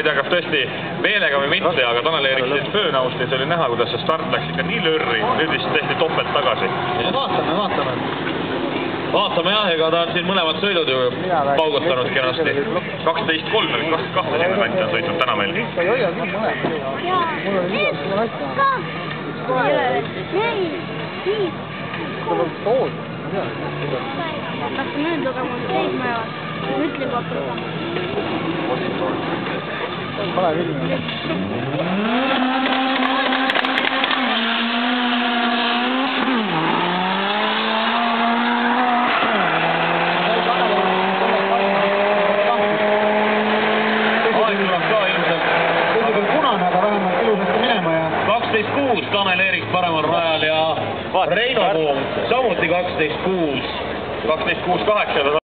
tea, kas tõesti meelega või mitte, aga Tanel Eerik siis föönausti, see oli näha, kuidas see start läks ikka nii lörri, nüüd vist tehti topelt tagasi. Vaatame jah, ega ta on siin mõlemad sõidud ju paugutanud kenasti. 12.3 või 22 sinna kanti on sõitnud täna meil. Kas nüüd lugema on seisma ja mõtlen kokku? Pole vilmi. Tanel Eerik paremal rajal ja Reino Poom samuti 12.6. 12.6.8.